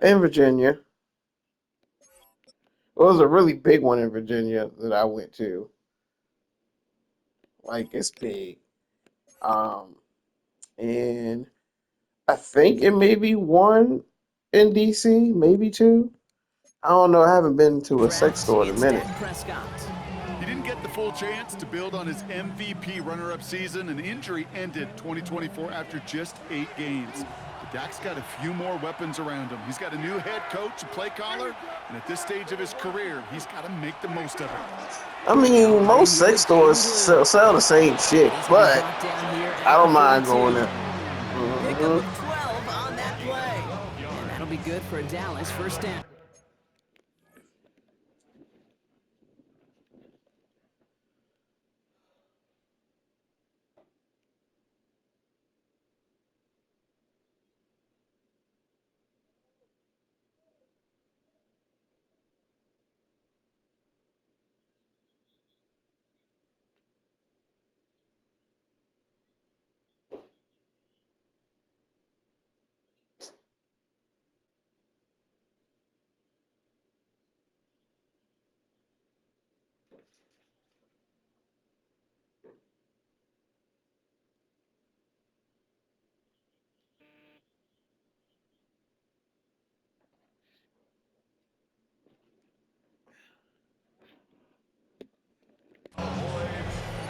In Virginia. It was a really big one in Virginia that I went to. Like it's big. Um, and I think it may be one in DC, maybe two. I don't know. I haven't been to a sex Draft, store in a it's minute. Dak Prescott. He didn't get the full chance to build on his MVP runner-up season. An injury ended 2024 after just 8 games. But Dak's got a few more weapons around him. He's got a new head coach, a play caller, and at this stage of his career, he's got to make the most of it. I mean, most sex stores sell the same shit, He's gonna be but brought down here I at don't the mind 42. going there. Pickup Hmm. of 12 on that play. And that'll be good for a Dallas first down.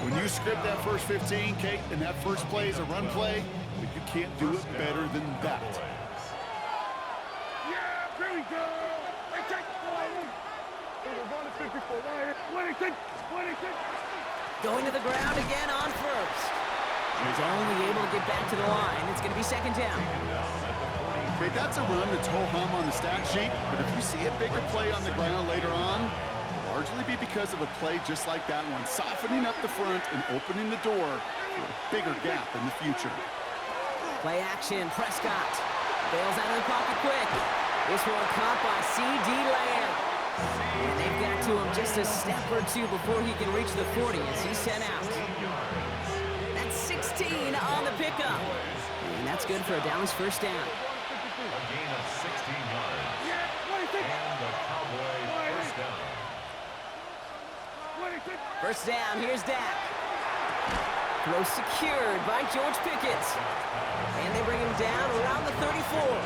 When you script that first 15, Kate, and that first play is a run play, you can't do it better than that. Yeah, here we go. They take Going to the ground again on first. He's only able to get back to the line. It's going to be second down. Okay, that's a run that's ho-hum on the stat sheet, but if you see a bigger play on the ground later on, it'll largely be because of a play just like that one, softening up the front and opening the door for a bigger gap in the future. Play action. Prescott bails out of the pocket quick. This one caught by C.D. Lamb. And they've got to him just a step or two before he can reach the 40 as he's sent out. That's 16 on the pickup. And that's good for a Dallas first down. A gain of 16 yards. And the Cowboys first down. First down, here's Dak. Throw secured by George Pickett. And they bring him down around the 34.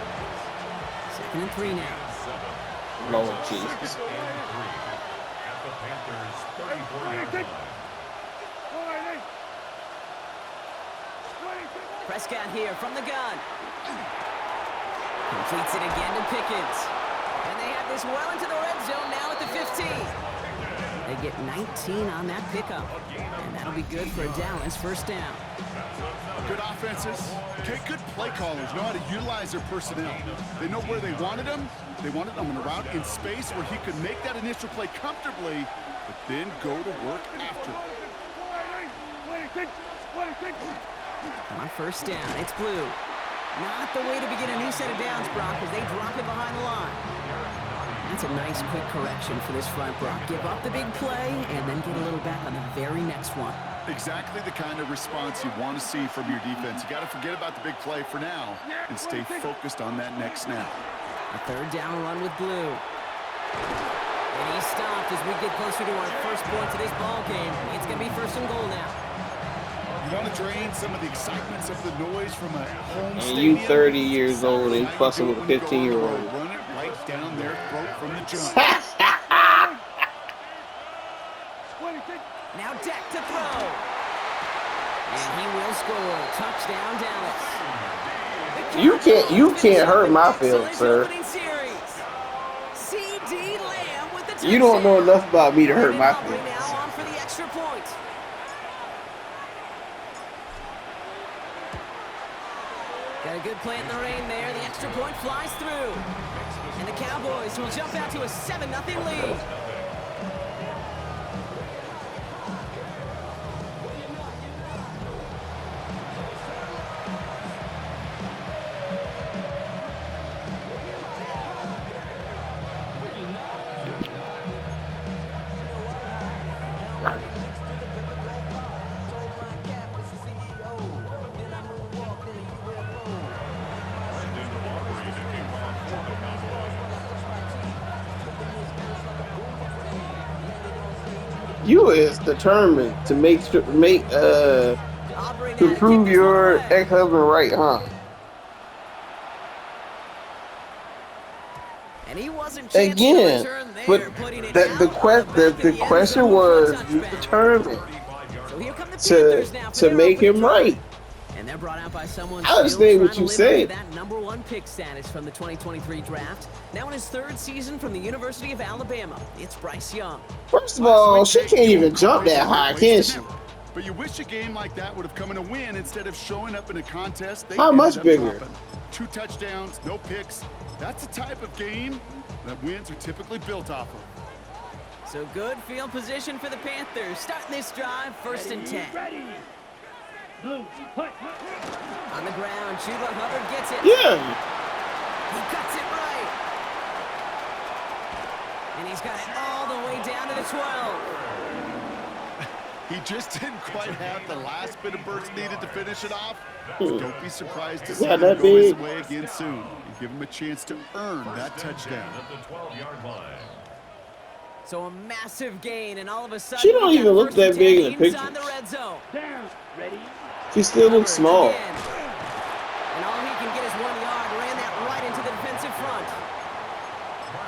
Second and 3 now. Lord Jesus. And 3 at the Panthers' 34-yard line. Prescott here from the gun. Completes it again to Pickett. And they have this well into the red zone now at the 15. They get 19 on that pickup. And that'll be good for a Dallas first down. Good offenses, okay, good play callers know how to utilize their personnel. They know where they wanted him. They wanted him in a route in space where he could make that initial play comfortably, but then go to work after. On first down, it's Blue. Not the way to begin a new set of downs, Brock, as they drop it behind the line. That's a nice quick correction for this front, Brock. Give up the big play and then get a little back on the very next one. Exactly the kind of response you want to see from your defense. You got to forget about the big play for now and stay focused on that next snap. A third down run with Blue. And he's stopped as we get closer to our first points of this ball game. It's going to be first and goal now. You want to drain some of the excitement, some of the noise from a home And stadium. you 30 years old and fussing with a 15-year-old. Run it right down their throat from the jump. Now Dak to throw. And he will score. Touchdown, Dallas. You can't hurt my feelings, sir. C.D. Lamb with the You don't know enough about me to hurt my feelings. feelings. Now on for the extra point. Got a good play in the rain there. The extra point flies through. And the Cowboys will jump out to a 7-0 lead. Brendan Aubrey, the kickoff for the Cowboys. You is determined to Aubrey to now to kick prove this one your away. ex-husband right, huh? And he wasn't chancing to Again, return but there, putting it the out on the back of the the end question zone for a was, you touchback. determined So here come the Panthers now for to their make opening him drive. right. And they're brought out by someone I still understand trying what to you live up to said. that #1 pick status from the 2023 draft. Now in his 3rd season from the University of Alabama, it's Bryce Young. First of Last all, week, she Jake, can't you even won't call jump this that a high, wasted can she? effort. But you wish a game like that would have come in a win instead of showing up in a contest they How ended much up bigger? dropping. 2 touchdowns, no picks. That's the type of game that wins are typically built off of. So good field position for the Panthers. Starting this drive, 1st and 10. Ready. Blue. Hut. On the ground, Chuba Hubbard gets it. Yeah. He cuts it right. And he's got it all the way down to the 12. He just didn't quite have the last bit of burst needed to finish it off. But don't be surprised to see Yeah, him that go his big. way again soon and give him a chance to earn that touchdown. At the 12-yard line. So a massive gain, and all of a sudden, She don't we've got even look 1st that and big 10 in the inside the pictures. red zone. Down. Ready. She still looks Hubbard small. again. And all he can get is 1 yard. Ran that right into the defensive front.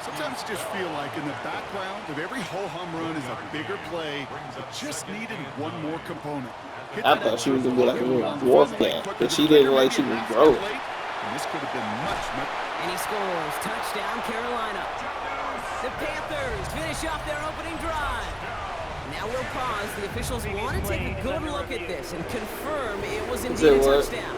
Sometimes you just feel like in the background of every ho-hum run is a bigger play that just needed one more component. Hit I that thought she was extra gonna be like a point, little finally dwarf quicker cat, than but she the didn't trigger, like she maybe was a half grown. step late, and this could have been much. And he scores. Touchdown, Carolina. The Panthers finish off their opening drive. Now we'll pause. The officials want to take a good look at this and confirm it was indeed a Say what? touchdown.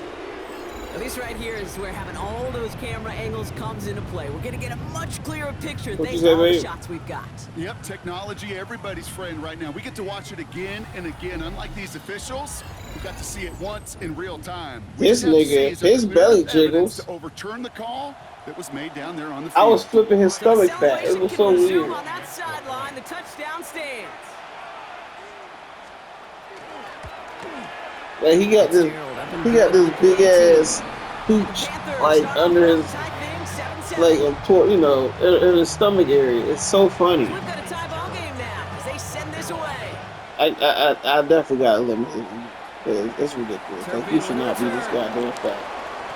Now this right here is where having all those camera angles comes into play. We're going to get a much clearer picture What'd thanks you to say, all the babe? shots we've got. Yep, technology, everybody's friend right now. We get to watch it again and again. Unlike these officials, we got to see it once in real time. We This just have to see nigga, is there his clear belly enough evidence jiggles. to overturn the call that was made down there on the I field. was flipping his So the stomach back. It celebration was can so resume weird. on that sideline. The touchdown stands. Like he got this big ass hooch like under his like in his stomach area. It's so funny. We've got a tie ball game now as they send this away. I definitely got eliminated. It's ridiculous. Like you should not be this goddamn fat,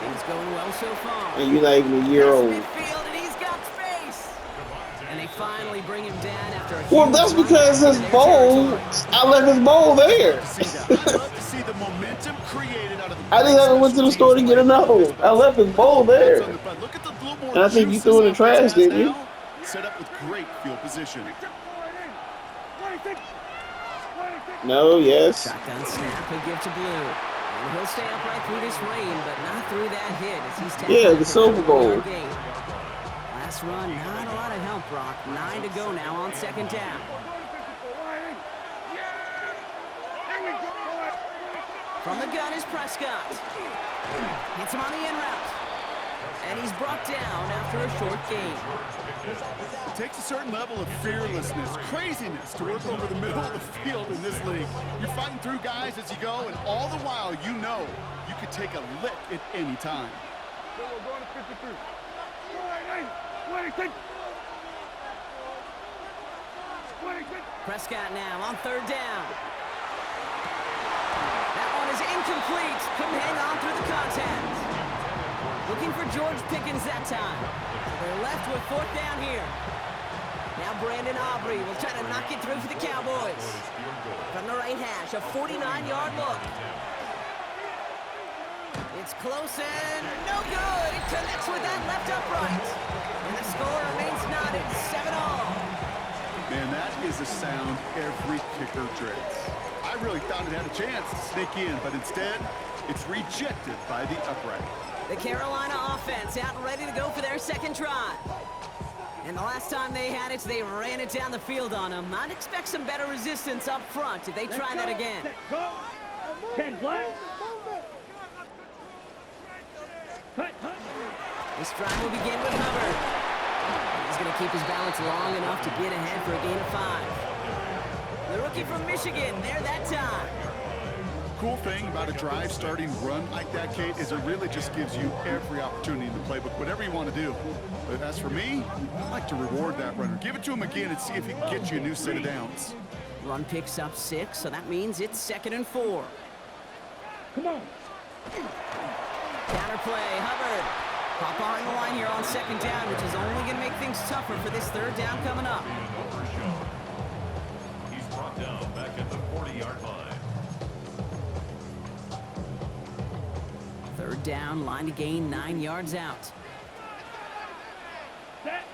Things going well so far. and you're not even a year That's old. midfield, and he's got space. And they finally bring him down after a Well, huge that's run because back his into their bowl. territory. I left his bowl there. See that. I love to see the momentum created out of the I just haven't went to the store to get another one. I left his bowl there. Look at the little more And I think you juice threw it in the this trash, offense has didn't you? now, set up with great field position. No, yes. Shotgun snap, he'll give to Blue. And he'll stay upright through this rain, but not through that hit as he's tackled Yeah, for the a Silver Bowl. 4-yard gain. Last run, not a lot of help, Brock. 9 to go now on 2nd down. From the gun is Prescott. Hits him on the in route. And he's brought down after a short gain. It takes a certain level of fearlessness, craziness to work over the middle of the field in this league. You're fighting through guys as you go, and all the while you know you could take a lick at any time. Prescott now on 3rd down. That one is incomplete. Couldn't hang on through the contact. Looking for George Pickens that time. They're left with 4th down here. Now Brandon Aubrey will try to knock it through for the Cowboys. From the right hash, a 49-yard look. It's close and no good. It connects with that left upright. And the score remains knotted, 7-all. Man, that is a sound every kicker dreads. I really thought it had a chance to sneak in, but instead, it's rejected by the upright. The Carolina offense out and ready to go for their 2nd try. And the last time they had it, they ran it down the field on them. I'd expect some better resistance up front if they try that again. 10 black. This drive will begin with Hubbard. He's going to keep his balance long enough to get ahead for a gain of 5. The rookie from Michigan, there that time. Cool thing about a drive starting run like that, Kate, is it really just gives you every opportunity in the playbook, whatever you want to do. But as for me, I like to reward that runner. Give it to him again and see if he can get you a new set of downs. Run picks up 6, so that means it's 2nd and 4. Come on. Counter play, Hubbard. Pop behind the line here on 2nd down, which is only going to make things tougher for this 3rd down coming up. Being overshown. He's brought down back at the 40-yard line. 3rd down, line to gain 9 yards out. Set.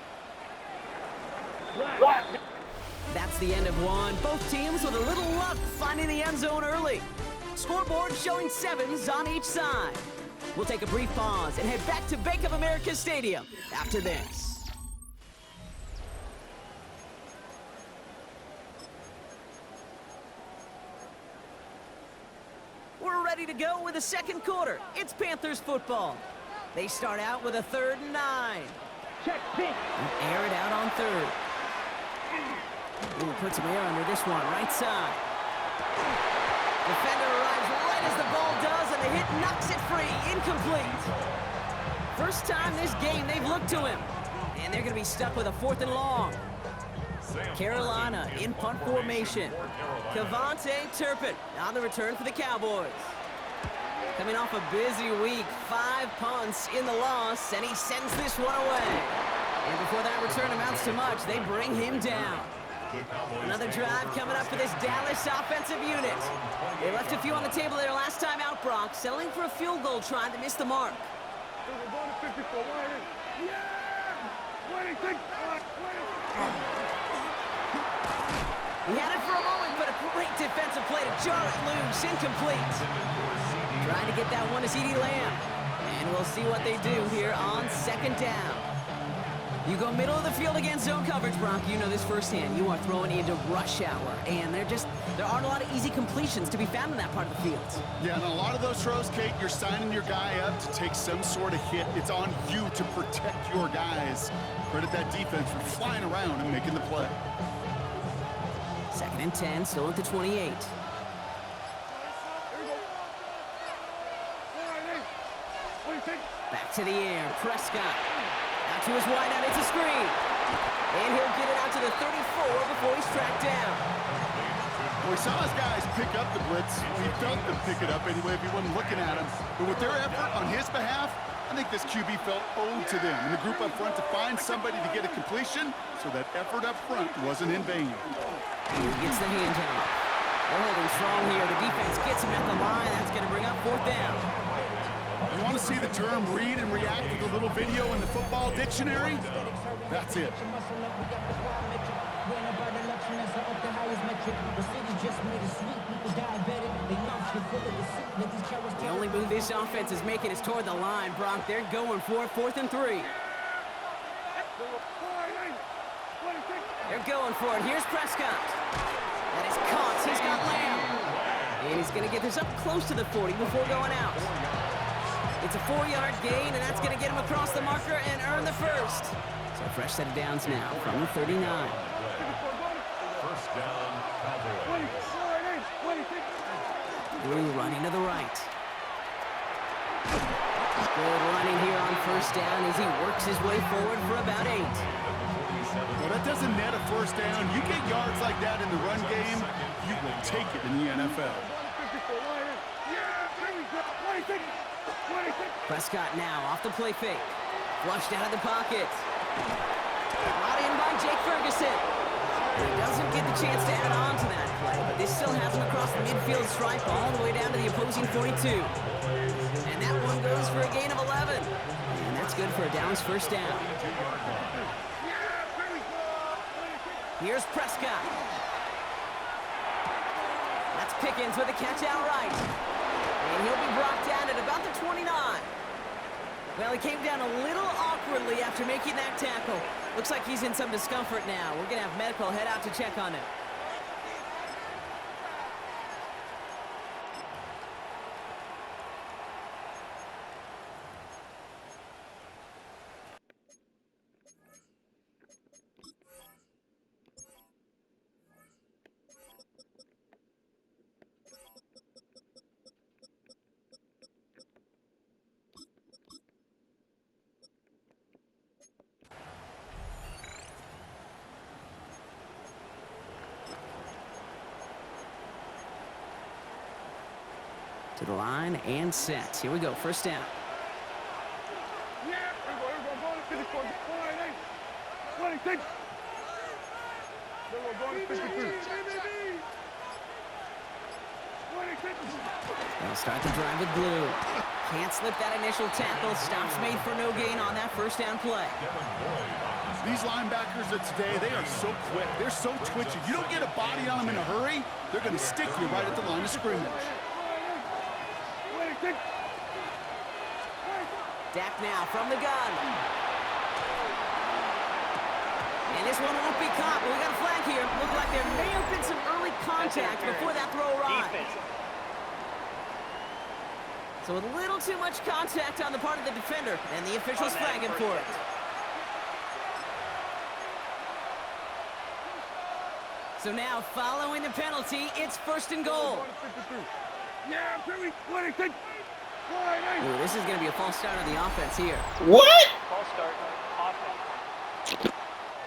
Right. That's the end of one. Both teams with a little luck finding the end zone early. Scoreboard showing 7s on each side. We'll take a brief pause and head back to Bank of America Stadium after this. We're ready to go with the 2nd quarter. It's Panthers football. They start out with a 3rd and 9. Check pitch. Air it out on 3rd. Ooh, put some air under this one, right side. Defender arrives right as the ball does, and the hit knocks it free. Incomplete. First time this game they've looked to him. And they're going to be stuck with a 4th and long. Carolina in punt formation. Kevontae Turpin on the return for the Cowboys. Coming off a busy week, 5 punts in the loss, and he sends this one away. And before that return amounts to much, they bring him down. Another drive coming up for this Dallas offensive unit. They left a few on the table there last time out, Brock, settling for a field goal try to miss the mark. He had it for a moment, but a great defensive play to jar it loose, incomplete. Trying to get that one to CeeDee Lamb. And we'll see what they do here on 2nd down. You go middle of the field against zone coverage, Brock. You know this firsthand. You are throwing into rush hour, and there aren't a lot of easy completions to be found in that part of the field. Yeah, and a lot of those throws, Kate, you're signing your guy up to take some sort of hit. It's on you to protect your guys. Credit that defense for flying around and making the play. 2nd and 10, still at the 28. Back to the air, Prescott. Out to his wideout, it's a screen. And he'll get it out to the 34 before he's tracked down. Well, we saw his guys pick up the blitz. We felt them pick it up anyway if he wasn't looking at him. But with their effort on his behalf, I think this QB felt owed to them and the group up front to find somebody to get a completion, so that effort up front wasn't in vain. He gets the handout. They're holding strong here. The defense gets him at the line. That's going to bring up 4th down. You want to see the term read and react with a little video in the football dictionary? That's it. The only move this offense is making is toward the line, Brock. They're going for it, 4th and 3. They're going for it. Here's Prescott. That is caught. He's got Lamb. And he's going to get this up close to the 40 before going out. It's a 4-yard gain, and that's going to get him across the marker and earn the first. So a fresh set of downs now from the 39. First down, Cowboys. Blue running to the right. Good running here on 1st down as he works his way forward for about 8. Well, that doesn't net a 1st down. You get yards like that in the run game, you will take it in the NFL. Prescott now off the play fake. Flushed out of the pocket. Brought in by Jake Ferguson. He doesn't get the chance to add on to that play, but this still has him across the midfield stripe all the way down to the opposing 42. And that one goes for a gain of 11. And that's good for a Dallas 1st down. Here's Prescott. That's Pickens with a catch outright. And he'll be brought down at about the 29. Well, he came down a little awkwardly after making that tackle. Looks like he's in some discomfort now. We're going to have medical head out to check on him. To the line and set. Here we go, first down. They'll start the drive with blue. Can't slip that initial tackle. Stops made for no gain on that first down play. These linebackers of today, they are so quick. They're so twitchy. You don't get a body on them in a hurry, they're going to stick you right at the line of scrimmage. Dak now from the gun. And this one won't be caught, but we got a flag here. Looked like there may have been some early contact before that throw arrived. So a little too much contact on the part of the defender, and the officials flag him for it. So now, following the penalty, it's first and goal. Ooh, this is going to be a false start on the offense here. What? False start. Offense.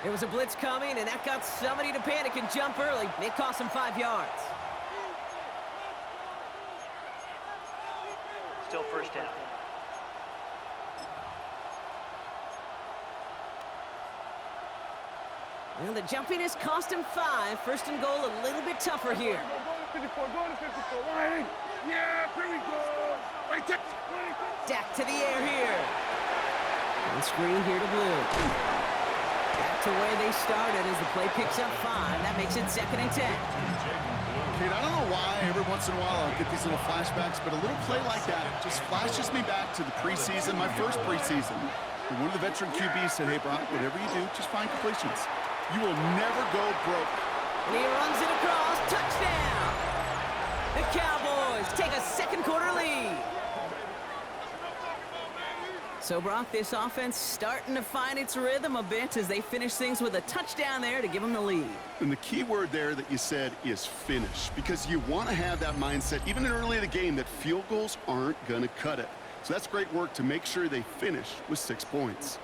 There was a blitz coming, and that got somebody to panic and jump early. It cost them 5 yards. Still first down. Well, the jumpiness cost him 5. First and goal, a little bit tougher here. Dak to the air here. On screen here to blue. Back to where they started as the play picks up 5. That makes it 2nd and 10. Kate, I don't know why every once in a while I'll get these little flashbacks, but a little play like that just flashes me back to the preseason, my first preseason. And one of the veteran QBs said, hey, Brock, whatever you do, just find completions. You will never go broke. And he runs it across. Touchdown! The Cowboys take a second quarter lead. So, Brock, this offense starting to find its rhythm a bit as they finish things with a touchdown there to give them the lead. And the key word there that you said is finish, because you want to have that mindset, even early in the game, that field goals aren't going to cut it. So that's great work to make sure they finish with 6 points.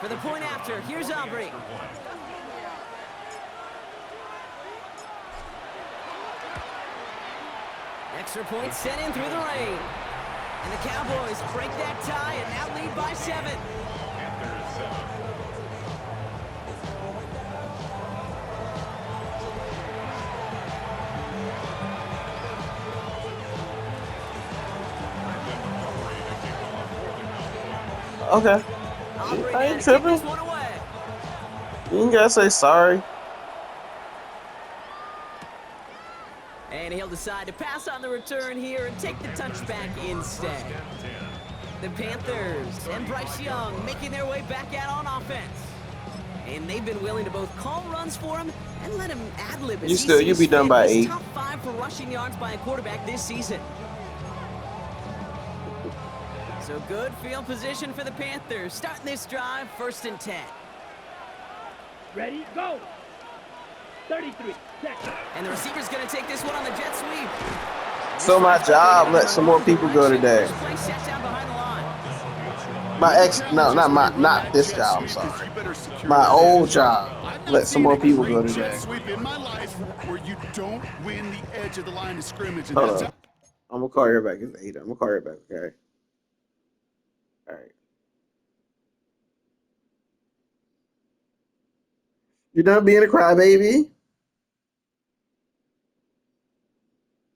For the point after, here's Aubrey. Extra point sent in through the rain. And the Cowboys break that tie and now lead by 7. Okay. Aubrey I now ain't to kick tripping. this one away. You ain't gotta say sorry. And he'll decide to pass on the return here and take the touchback instead. The Panthers and Bryce Young making their way back out on offense. And they've been willing to both call runs for him and let him ad-lib as You'll be done by He's 8. top 5 for rushing yards by a quarterback this season. So good field position for the Panthers. Starting this drive, 1st and 10. Ready? Go. 33. Check. And the receiver's going to take this one on the jet sweep. So my job let some more people go today. First play set down behind the line. Not this job, I'm sorry. My old job let some more people go today. Sweep in my life where you don't win the edge of the line of scrimmage. And Hold that's on. I'm gonna call you back. It's 8. I'm gonna call you back, okay? Alright. You done being a crybaby?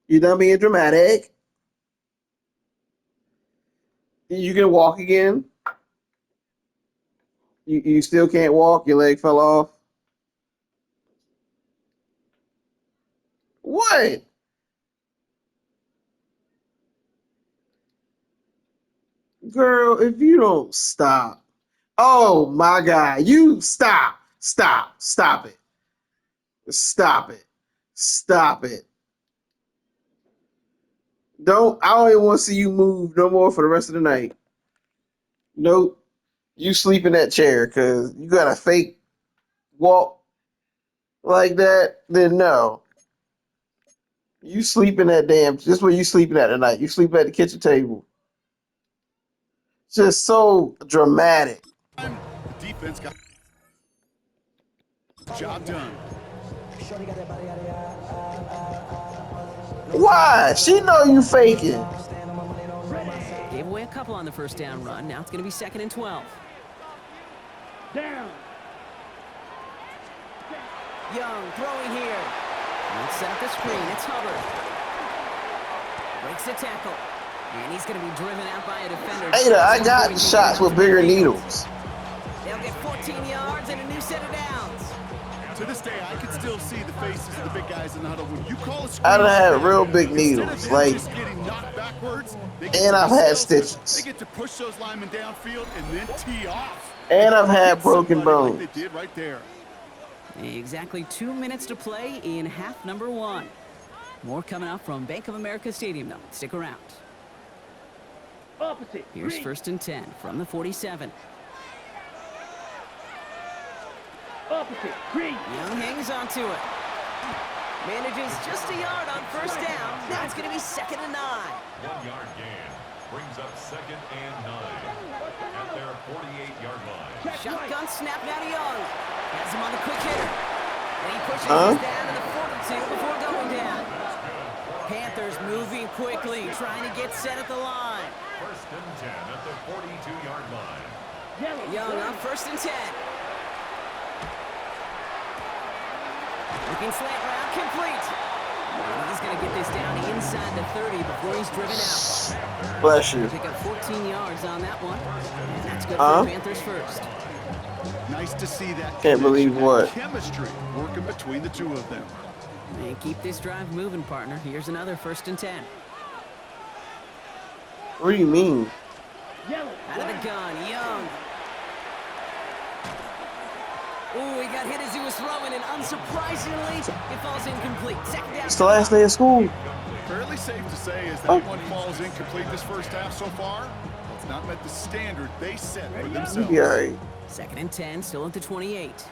You done being dramatic? You can walk again? You still can't walk? Your leg fell off? What? Girl, if you don't stop. Oh my God. You stop. Stop. Stop it. Stop it. Stop it. I don't even want to see you move no more for the rest of the night. Nope. You sleep in that chair because you got a fake walk like that, then no. You sleep in that this where you sleeping at tonight. You sleep at the kitchen table. Just so dramatic. defense got job done. Why? She know you faking. Gave away a couple on the first down run. Now it's going to be 2nd and 12. Down. Young throwing here. Let's set up the screen. It's Hubbard. Breaks the tackle. And he's going to be driven out by a defender. Ada, I got shots with bigger needles. They'll get 14 yards and a new set of downs. To this day, I can still see the faces of the big guys in the huddle. When you call a screen, I done had real big instead needles, of them like, just getting knocked backwards, they get and to I've the had skills, stitches. They get to push those linemen downfield and then tee off. And I've had Hit broken somebody bones. Like they did right there. Exactly 2 minutes to play in half number 1. More coming up from Bank of America Stadium, though. Stick around. Opposite. Here's Green. 1st and 10 from the 47. Opposite. Green. Young hangs on to it. Manages just a yard on first down. Now it's going to be 2nd and 9. 1-yard gain brings up 2nd and 9 at their 48-yard line. Check right. Shotgun snap now to Young. Has him on the quick hitter. And he pushes Huh? us down to the 42 before going down. Panthers moving quickly, trying to get set at the line. 1st and 10 at the 42-yard line. Yellow. Young on 1st and 10. Looking slant route, complete. And he's going to get this down inside the 30 before he's driven out. Bless you. Pick up 14 yards on that one. And that's good for the Panthers first. Nice to see that. Can't believe connection, what? that chemistry working between the two of them. And keep this drive moving, partner. Here's another 1st and 10. What do you mean? Yellow. Out of the gun, Young. Ooh, he got hit as he was throwing, and unsurprisingly, it falls incomplete. 2nd down. It's the last day of school. Fairly safe to say is that one falls incomplete this first half so far. It's not met the standard they set for themselves. Yeah, right. 2nd and 10, still at the 28.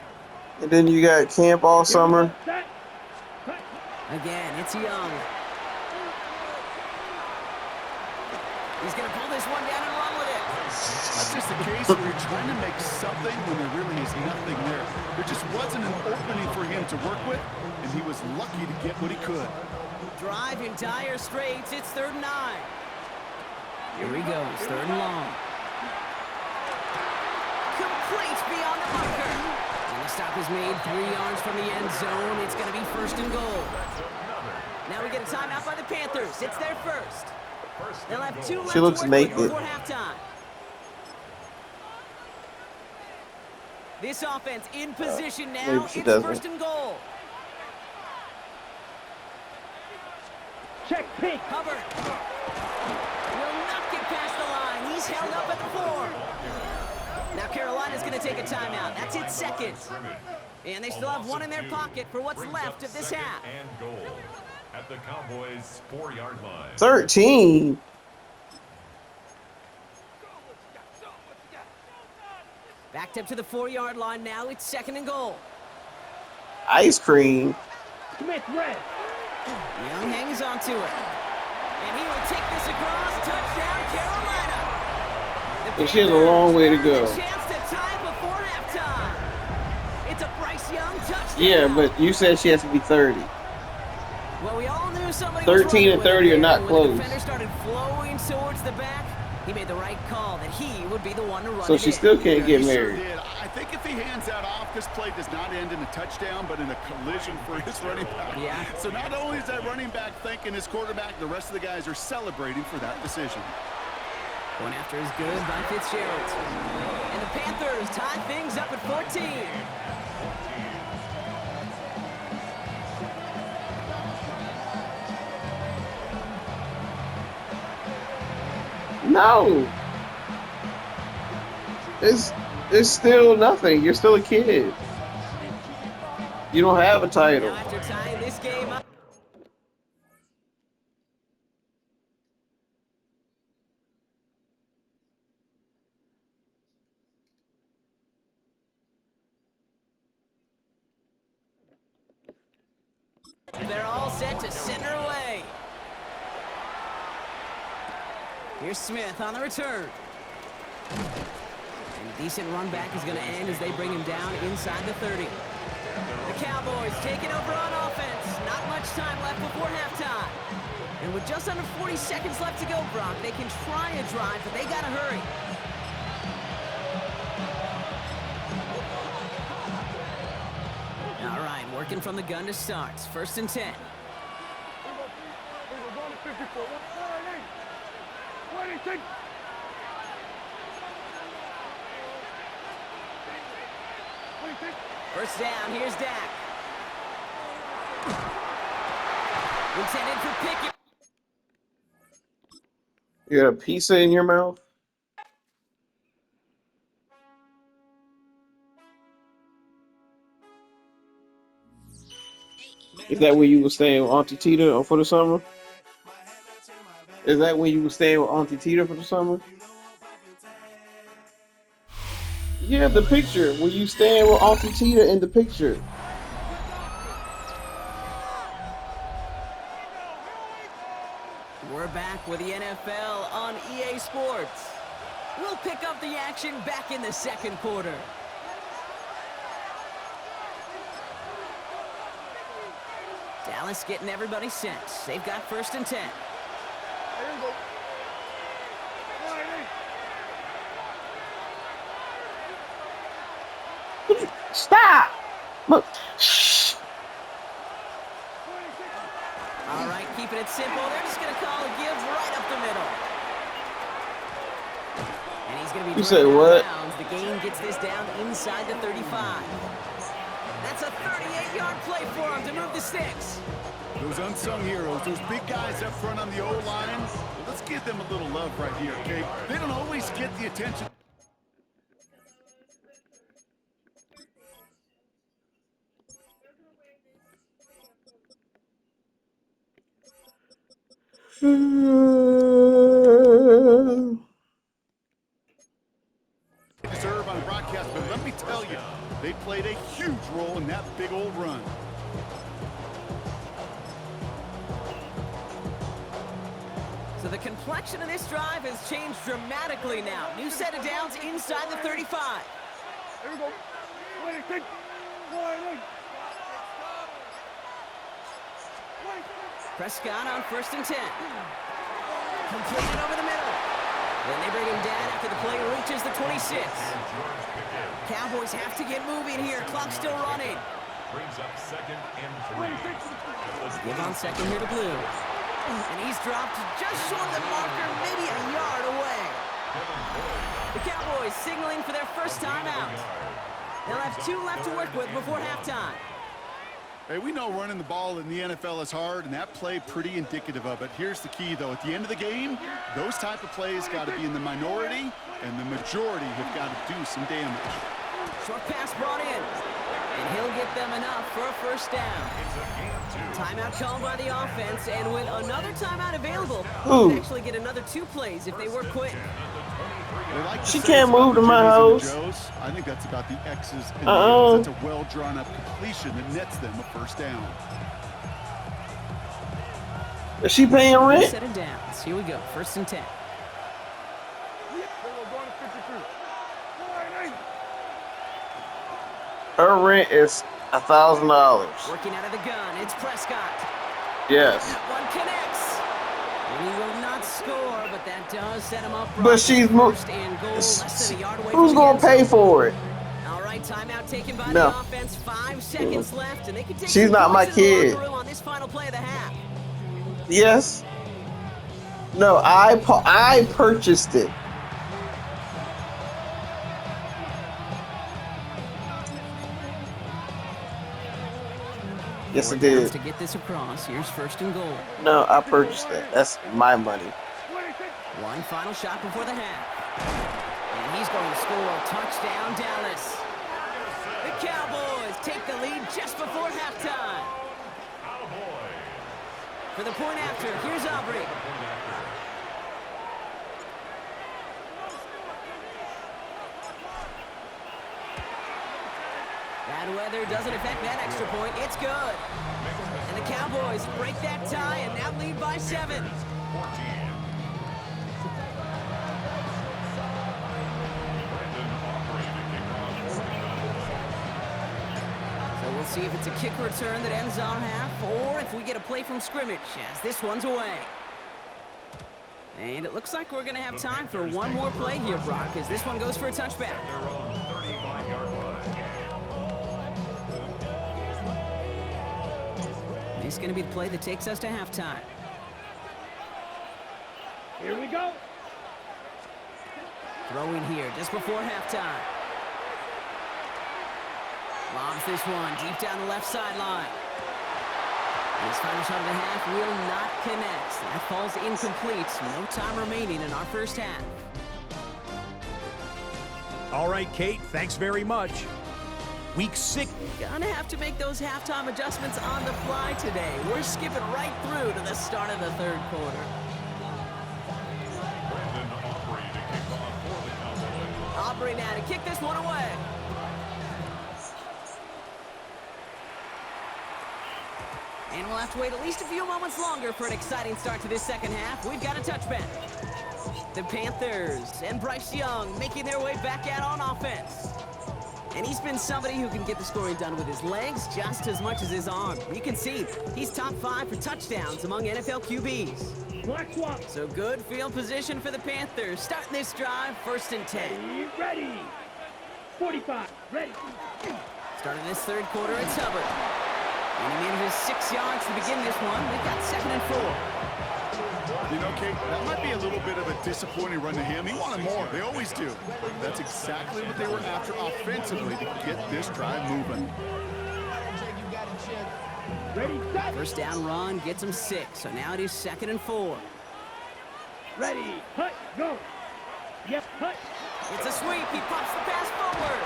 And then you got camp all summer. Set. Cut. Again, it's Young. He's going to pull this one down and run with it. That's just the case where you're trying to make something when there really is nothing there. There just wasn't an opening for him to work with, and he was lucky to get what he could. Drive in dire straits. It's 3rd and 9. Here he goes, 3rd and long. Complete beyond the marker. And the stop is made 3 yards from the end zone. It's going to be 1st and goal. Now we get a timeout by the Panthers. It's their first. They'll have 2 left She looks to work with naked. before halftime. This offense in position now. Maybe she It's doesn't. 1st and goal. Check pink. Hubbard will not get past the line. He's held up at the 4. Now Carolina's going to take a timeout. That's its 2nd. And they still have 1 in their pocket for what's left of this half. And goal at the Cowboys' 4-yard line. 13. Backed up to the 4-yard line now. It's 2nd and goal. Ice cream. Smith red. Young hangs on to it. And he will take this across. Touchdown, Carolina. And she has a long way to go. Chance to tie before halftime. It's a Bryce Young touchdown. Yeah, but you said she has to be 30. Well, we all knew somebody 13 and 30 are not when close. the defender started flowing towards the back, he made the right call that he would be the one to run So it she in. still can't get He sure married. did. I think if he hands that off, this play does not end in a touchdown, but in a collision for his running back. Yeah. So not only is that running back thanking his quarterback, the rest of the guys are celebrating for that decision. Going after is good by Fitzgerald. And the Panthers tie things up at 14. No. It's still nothing. You're still a kid. You don't have a title. Now after tying this game up. They're all set to center away. Here's Smith on the return. And A decent run back is going to end as they bring him down inside the 30. The Cowboys taking over on offense. Not much time left before halftime. And with just under 40 seconds left to go, Brock, they can try a drive, but they got to hurry. All right, working from the gun to start. 1st and 10. First down, here's Dak. Intended for Pickett. You got a pizza in your mouth? Is that where you were staying with Auntie Tita for the summer? Is that when you were staying with Auntie Tita for the summer? Yeah, the picture. Were you staying with Auntie Tita in the picture? We're back with the NFL on EA Sports. We'll pick up the action back in the 2nd quarter. Dallas getting everybody set. They've got 1st and 10. Stop! Look. All right, keeping it simple. They're just going to call a give right up the middle. And he's going to be You said what? bounds. The game gets this down inside the 35. That's a 38-yard play for him to move the sticks. Those unsung heroes, those big guys up front on the O-line, let's give them a little love right here, okay? They don't always get the attention. Deserve on broadcast, but let me tell you, they played a huge role in that big old run. So the complexion of this drive has changed dramatically now. New set of downs inside the 35. Here we go. Prescott on 1st and 10. Completed over the middle. Then they bring him down after the play reaches the 26. Cowboys have to get moving here. Clock's still running. Brings up 2nd and 3. Give on 2nd here to Blue. And he's dropped just short of the marker, maybe a yard away. The Cowboys signaling for their first time out. They'll have 2 left to work with before halftime. Hey, we know running the ball in the NFL is hard, and that play pretty indicative of it. Here's the key, though. At the end of the game, those type of plays got to be in the minority, and the majority have got to do some damage. Short pass brought in, and he'll get them enough for a 1st down. Timeout called by the offense, and with another timeout available, they'll actually get another 2 plays if they work quick. She can't move to my house. I think that's about the X's and O's. That's a well-drawn-up completion that nets them a 1st down. Is she paying rent? Set of downs. Here we go. 1st and 10. Her rent is $1,000. Working out of the gun. It's Prescott. Yes. That one connects. And he will not score, but that does set him up. But she's first and goal, less than a yard away who's from the gonna end zone. pay for it? All right, timeout taken by No. the offense. 5 seconds left, and they can take She's some not my points in the kid. locker room on this final play of the half. Yes. No, I purchased it. Yes, I 4 downs did. to get this across. Here's 1st and goal. No, I purchased it. That's my money. One final shot before the half. And he's going to score a touchdown, Dallas. The Cowboys take the lead just before halftime. For the point after, here's Aubrey. Bad weather doesn't affect that extra point. It's good. And the Cowboys break that tie and now lead by 7. We'll see if it's a kick return that ends our half, or if we get a play from scrimmage, as this one's away. And it looks like we're going to have time for one more play here, Brock, as this one goes for a touchback. Their own 35-yard line. This is going to be the play that takes us to halftime. Here we go. Throwing here just before halftime. Lobs this one deep down the left sideline. His final shot of the half will not connect. That falls incomplete. No time remaining in our first half. All right, Kate, thanks very much. Week 6. Gonna have to make those halftime adjustments on the fly today. We're skipping right through to the start of the third quarter. Brandon Aubrey to kick off for the Cowboys. Aubrey now to kick this one away. And we'll have to wait at least a few moments longer for an exciting start to this second half. We've got a touchback. The Panthers and Bryce Young making their way back out on offense. And he's been somebody who can get the scoring done with his legs just as much as his arm. You can see he's top 5 for touchdowns among NFL QBs. Black swap. So good field position for the Panthers. Starting this drive, 1st and 10. Ready. 45. Ready. Starting this third quarter, it's Hubbard. And he manages 6 yards to begin this one. They've got 2nd and 4. You know, Kate, that might be a little bit of a disappointing run to him. He wanted more. They always do. That's exactly what they were after offensively to get this drive moving. Ready, set. First down run gets him 6. So now it is 2nd and 4. Ready. Hut. Go. Yep. Hut. It's a sweep. He pops the pass forward.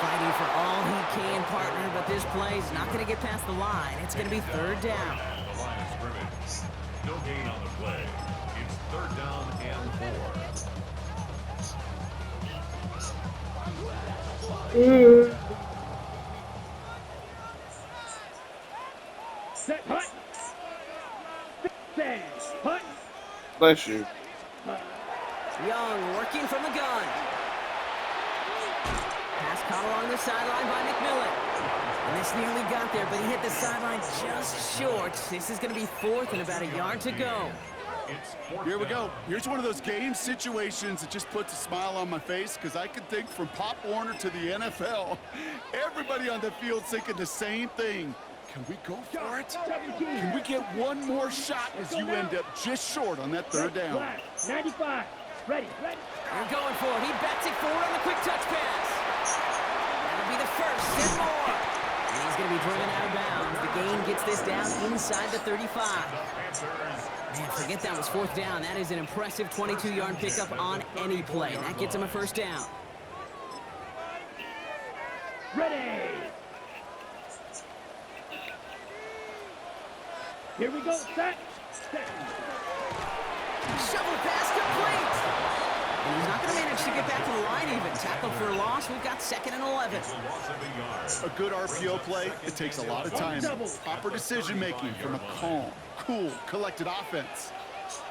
Fighting for all he can, partner, but this play's not going to get past the line. It's going to be 3rd down. Line of scrimmage. No gain on the play. It's 3rd down and 4. Set. Hut. Set. Hut. Bless you. Young working from the gun. Pass caught along the sideline by McMillan. And this nearly got there, but he hit the sideline just short. This is going to be 4th and about a yard to go. It's 4th Here we down. go. Here's one of those game situations that just puts a smile on my face because I can think from Pop Warner to the NFL. Everybody on the field thinking the same thing. Can we go for it? 17. Can we get one more shot as you end up just short on that 3rd down? Black. 95. Ready. Ready. They're going for it. He bats it forward on the quick touch pass. That'll be the first and more. And he's going to be driven out of bounds. The gain gets this down inside the 35. Man, forget that was 4th down. That is an impressive 22-yard pickup on any play. And that gets him a first down. Ready. Here we go. Set. Set. Shovel pass complete. And he's not going to manage to get back to the line even. Tackle for a loss. We've got 2nd and 11. It's a loss of a yard. A good RPO play, it takes a lot of time. Proper decision-making from a calm, cool, collected offense.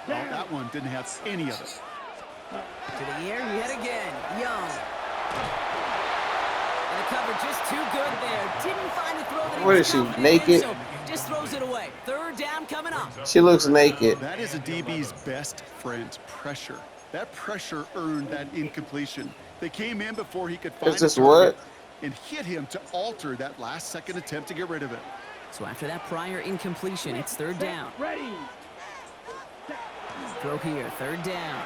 Well, that one didn't have any of it. To the air yet again. Young. And the cover just too good there. Didn't find the throw that he What was is she, confident in, naked? so just throws it away. 3rd down coming up. She looks naked. That is a DB's best friend, pressure. That pressure earned that incompletion. They came in before he could find Is this a target what? and hit him to alter that last-second attempt to get rid of it. So after that prior incompletion, it's 3rd down. Ready. Throw here, 3rd down.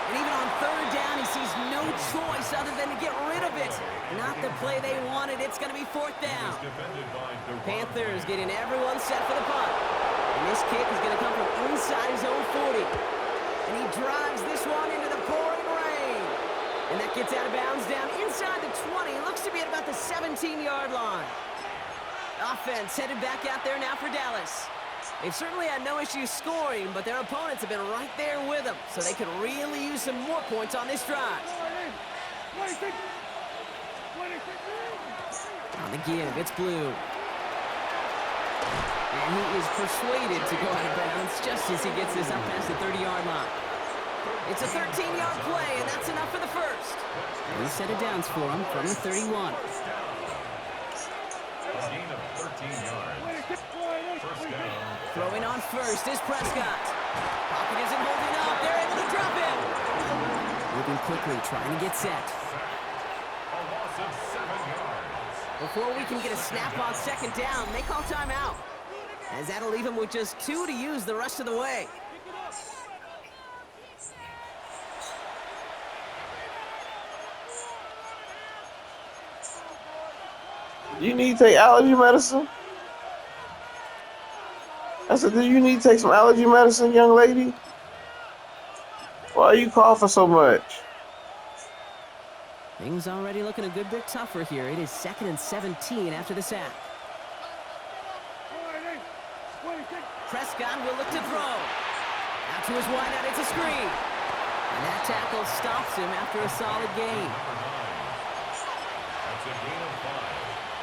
And even on 3rd down, he sees no choice other than to get rid of it. Not the play they wanted. It's going to be 4th down. Defended by the Panthers getting everyone set for the punt. And this kick is going to come from inside his own 40. And he drives this one into the pouring rain. And that gets out of bounds down inside the 20. Looks to be at about the 17-yard line. Offense headed back out there now for Dallas. They've certainly had no issues scoring, but their opponents have been right there with them, so they could really use some more points on this drive. On the give, it's Blue. And he is persuaded to go out of bounds just as he gets this up past the 30-yard line. It's a 13-yard play, and that's enough for the first. And he set it downs for him from the 31. 15 yards. First down. Throwing on first is Prescott. Pocket isn't holding up. They're able to drop him. Moving quickly, trying to get set. A loss of 7 yards. Before we can get a snap on second down, they call timeout. As that'll leave him with just 2 to use the rest of the way. You need to take allergy medicine? I said, do you need to take some allergy medicine, young lady? Why are you coughing so much? Things already looking a good bit tougher here. It is 2nd and 17 after the sack. Prescott will look to throw. Out to his wideout, it's a screen. And that tackle stops him after a solid gain. That's a gain of 5.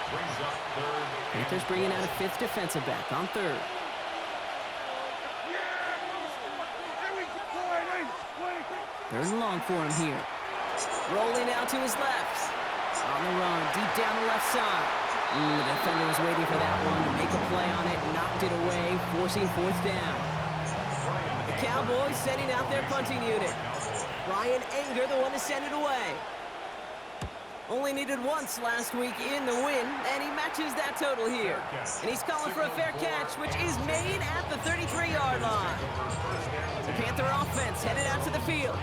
Brings up third. Panthers bringing out a 5th defensive back on 3rd. Third and long for him here. Rolling out to his left. On the run, deep down the left side. The defender was waiting for that one to make a play on it, knocked it away, forcing 4th down. The Cowboys sending out their punting unit. Ryan Anger, the one to send it away. Only needed once last week in the win, and he matches that total here. And he's calling for a fair catch, which is made at the 33-yard line. The Panther offense headed out to the field.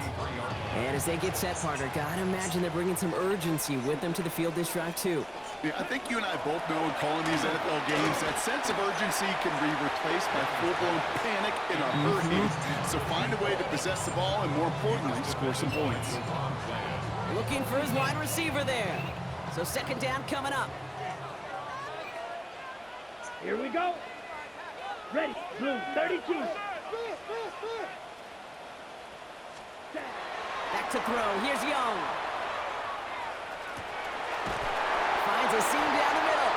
And as they get set, Parker, gotta imagine they're bringing some urgency with them to the field this drive, too. Yeah, I think you and I both know in calling these NFL games, that sense of urgency can be replaced by full-blown panic in a hurry. So find a way to possess the ball and, more importantly, score some points. Looking for his wide receiver there. So 2nd down coming up. Here we go. Ready, blue, 32. Back to throw. Here's Young. Finds a seam down the middle.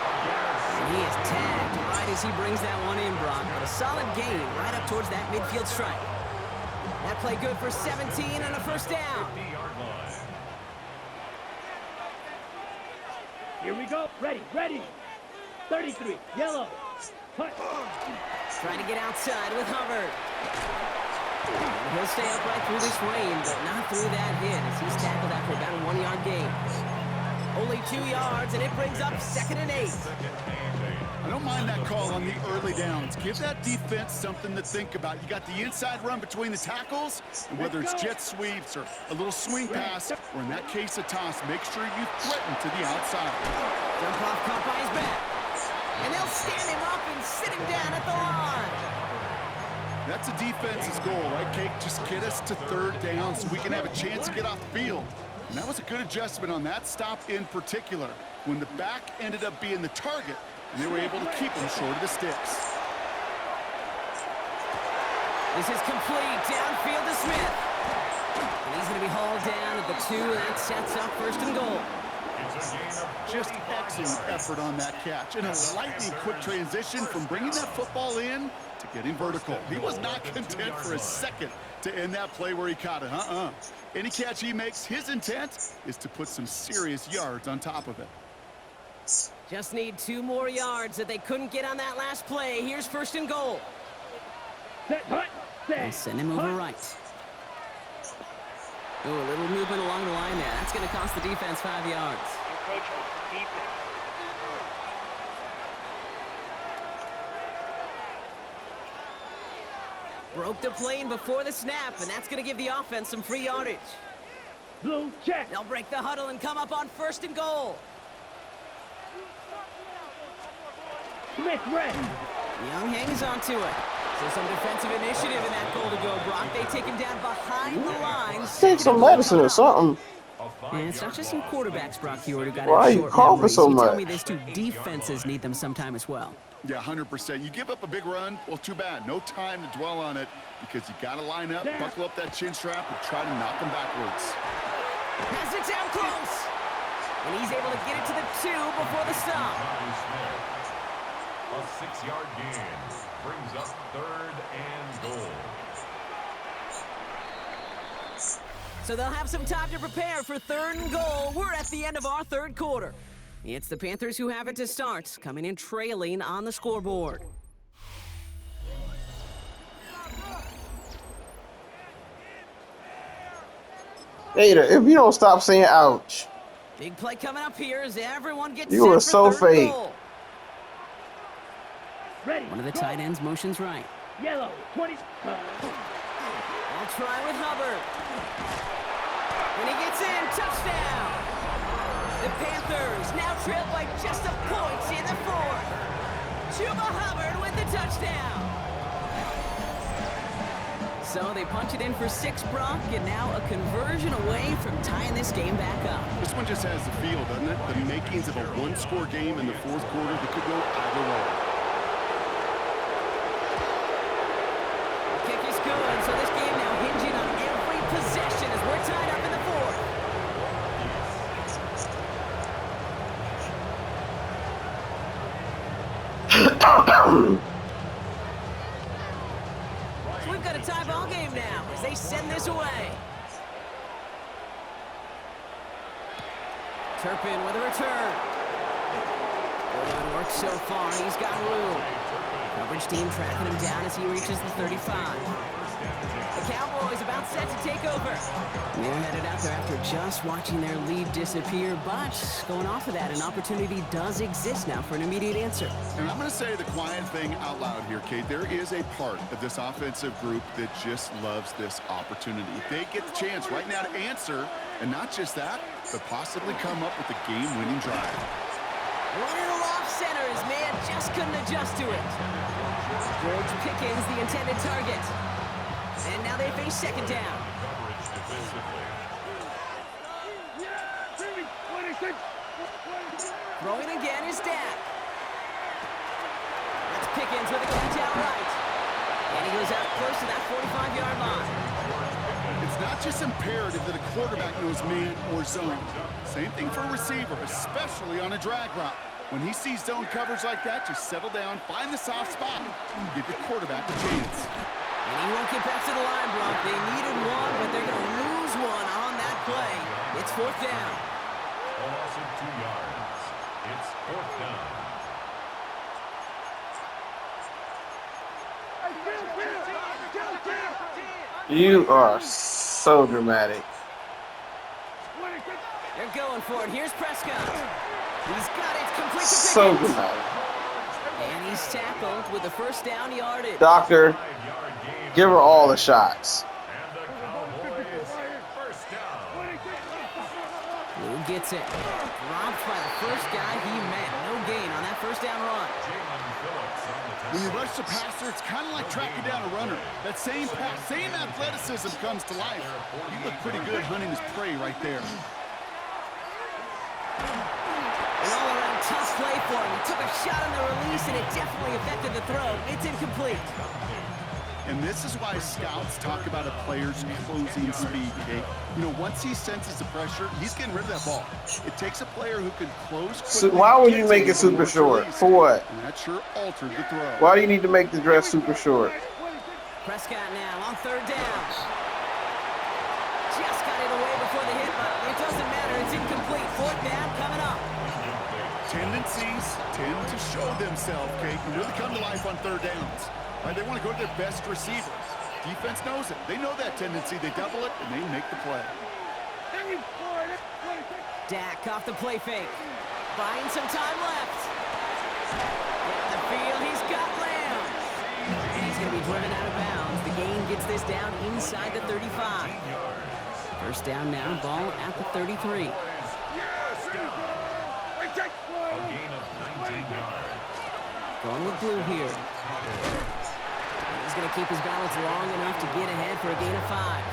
And he is tagged right as he brings that one in, Brock. But a solid gain right up towards that midfield stripe. That play good for 17 and a 1st down. 50-yard line. Here we go. Ready, ready. 33, yellow. Punt. Trying to get outside with Hubbard. And he'll stay upright through this rain, but not through that hit as he's tackled after about a 1-yard gain. Only 2 yards, and it brings up 2nd and 8. I don't mind that call on the early downs. Give that defense something to think about. You got the inside run between the tackles, and whether it's jet sweeps or a little swing pass, or in that case a toss, make sure you threaten to the outside. Jump off caught by his back. And they'll stand him up and sit him down at the line. That's a defense's goal, right, Kate? Just get us to 3rd down so we can have a chance to get off the field. And that was a good adjustment on that stop in particular, when the back ended up being the target, and they were able to keep him short of the sticks. This is complete. Downfield to Smith. And he's going to be hauled down at the 2, and that sets up 1st and goal. Just excellent effort on that catch, and a lightning quick transition from bringing that football in to getting vertical. He was not content for a second to end that play where he caught it. Any catch he makes, his intent is to put some serious yards on top of it. Just need 2 more yards that they couldn't get on that last play. Here's 1st and goal. Set, hunt, They'll set. send him over right. Oh, a little movement along the line there. That's going to cost the defense 5 yards. Broke the plane before the snap, and that's going to give the offense some free yardage. Blue, check. They'll break the huddle and come up on 1st and goal. Smith, ready. Young hangs on to it. So some defensive initiative in that goal to go, Brock. They take him down behind the line. Take some medicine or something. And it's not just some quarterbacks, Brock Hewitt, who got Why are you short coughing memories. so You tell much? me these 2 defenses need them sometime as well. Yeah, 100%. You give up a big run, well, too bad. No time to dwell on it because you got to line up, buckle up that chin strap, and try to knock them backwards. Has it down close. And he's able to get it to the 2 before the stop. A 6-yard gain brings up 3rd and goal. So they'll have some time to prepare for 3rd and goal. We're at the end of our 3rd quarter. It's the Panthers who have it to start, coming in trailing on the scoreboard. Ada, if you don't stop saying ouch. Big play coming up here as everyone gets You set were for so third fake. goal. Ready. One of the go. tight ends motions right. Yellow. 20. I'll try with Hubbard. And he gets in. Touchdown. The Panthers now trail by just a point in the fourth. Chuba Hubbard with the touchdown. So they punch it in for 6, Brock, and now a conversion away from tying this game back up. This one just has the feel, doesn't it? The makings of a one-score game in the fourth quarter that could go either way. The kick is good, so this game now hinging on every possession as we're tied up in the fourth. So we've got a tie ball game now as they send this away. Turpin with a return. Good work so far. He's got room. Coverage team tracking him down as he reaches the 35. The Cowboys about set to take over. They're headed out there after just watching their lead disappear, but going off of that, an opportunity does exist now for an immediate answer. And I'm going to say the quiet thing out loud here, Kate. There is a part of this offensive group that just loves this opportunity. They get the chance right now to answer, and not just that, but possibly come up with a game-winning drive. One in the off center as man just couldn't adjust to it. George Pickens, the intended target. And now they face second down. Coverage defensively. Throwing again is Dak. That's Pickens with a catch out right. And he goes out close to that 45-yard line. It's not just imperative that a quarterback knows man or zone. Same thing for a receiver, especially on a drag route. When he sees zone coverage like that, just settle down, find the soft spot, and give your quarterback a chance. And he won't get back to the line, Brock. They needed one, but they're going to lose one on that play. It's fourth down. A loss of 2 yards. It's fourth down. You are so dramatic. They're going for it. Here's Prescott. He's got it. Complete to So Pickens. dramatic. And he's tackled with the first down yardage. Doctor, 5-yard gain. give her all the shots. And the Cowboys first down. Who gets it? Dropped by the first guy he met. No gain on that first down run. Jalen Phillips on the When you touchdown. rush the passer, it's kind of like tracking down a runner. That same pass, same athleticism comes to life. You look pretty good hunting his prey right there. An all-around tough play for him. He took a shot on the release, and it definitely affected the throw. It's incomplete. And this is why scouts talk about a player's closing speed, Kate. You know, once he senses the pressure, he's getting rid of that ball. It takes a player who can close So quickly. why would get you to make the it super release, short? For what? And that sure altered the throw. Why do you need to make the dress super short? Prescott now on third down. Just got it away before the hit, but it doesn't matter. It's incomplete. Fourth down coming up. Tendencies tend to show themselves, Kate, and really come to life on third downs. Right? They want to go to their best receiver. Defense knows it. They know that tendency. They double it, and they make the play. Dak off the play fake. Buying some time left. Down the field, he's got Lamb. And he's going to be driven out of bounds. The gain gets this down inside the 35. First down now, ball at the 33. A gain of 19 yards. Going with blue here. He's going to keep his balance long enough to get ahead for a gain of 5.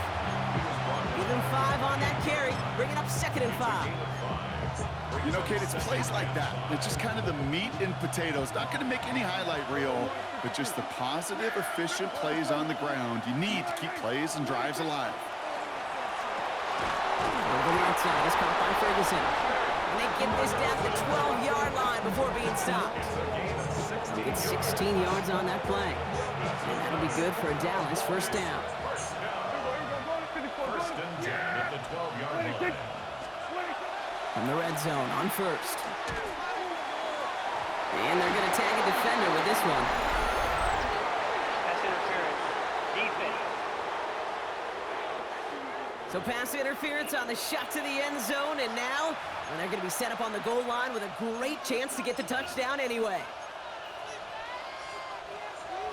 Give him 5 on that carry, bringing up second and 5. You know, Kate, it's plays like that. It's just kind of the meat and potatoes. Not going to make any highlight reel, but just the positive, efficient plays on the ground. You need to keep plays and drives alive. Over the outside is caught by Ferguson. And they get this down to the 12-yard line before being stopped. They'll get 16 yards on that play. And that'll be good for a Dallas first down. First and 10 at the 12-yard line. From the red zone on first. And they're going to tag a defender with this one. That's interference. Defense. So pass interference on the shot to the end zone, and now they're going to be set up on the goal line with a great chance to get the touchdown anyway.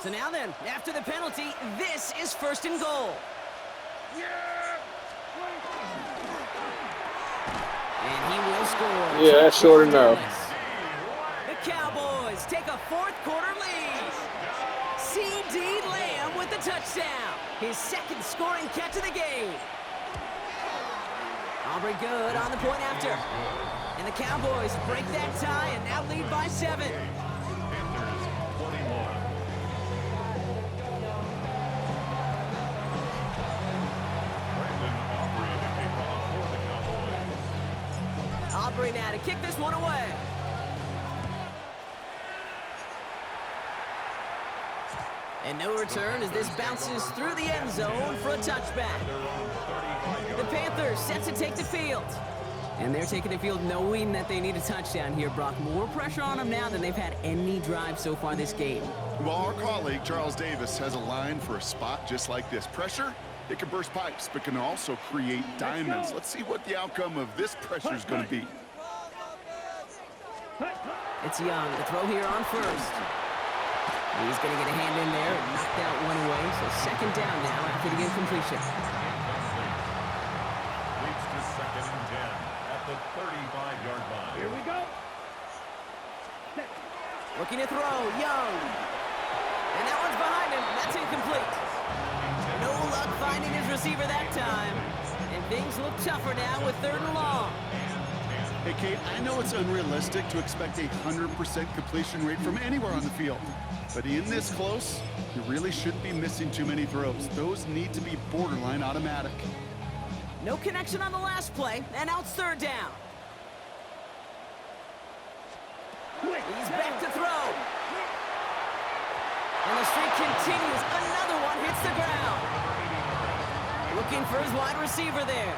So now then, after the penalty, this is first and goal. And he will score. Yeah, that's short enough. The Cowboys take a fourth quarter lead. C.D. Lamb with the touchdown. His second scoring catch of the game. Aubrey good on the point after. And the Cowboys break that tie and now lead by 7. Panthers 21. Brandon Aubrey to kick off for the Cowboys. Aubrey now to kick this one away. And no return as this bounces through the end zone for a touchback. The Panthers set to take the field. And they're taking the field knowing that they need a touchdown here, Brock. More pressure on them now than they've had any drive so far this game. Well, our colleague, Charles Davis, has a line for a spot just like this. Pressure, it can burst pipes, but can also create diamonds. Let's see what the outcome of this pressure is going to be. It's Young, the throw here on first. He's going to get a hand in there and knock that one away. So second down now after the incompletion. Leads to 2nd and 10 at the 35-yard line. Here we go. Looking to throw, Young. And that one's behind him. That's incomplete. No luck finding his receiver that time. And things look tougher now with 3rd and long. Hey, Kate, I know it's unrealistic to expect a 100% completion rate from anywhere on the field. But in this close, you really shouldn't be missing too many throws. Those need to be borderline automatic. No connection on the last play, and now it's 3rd down. He's back to throw. And the streak continues. Another one hits the ground. Looking for his wide receiver there.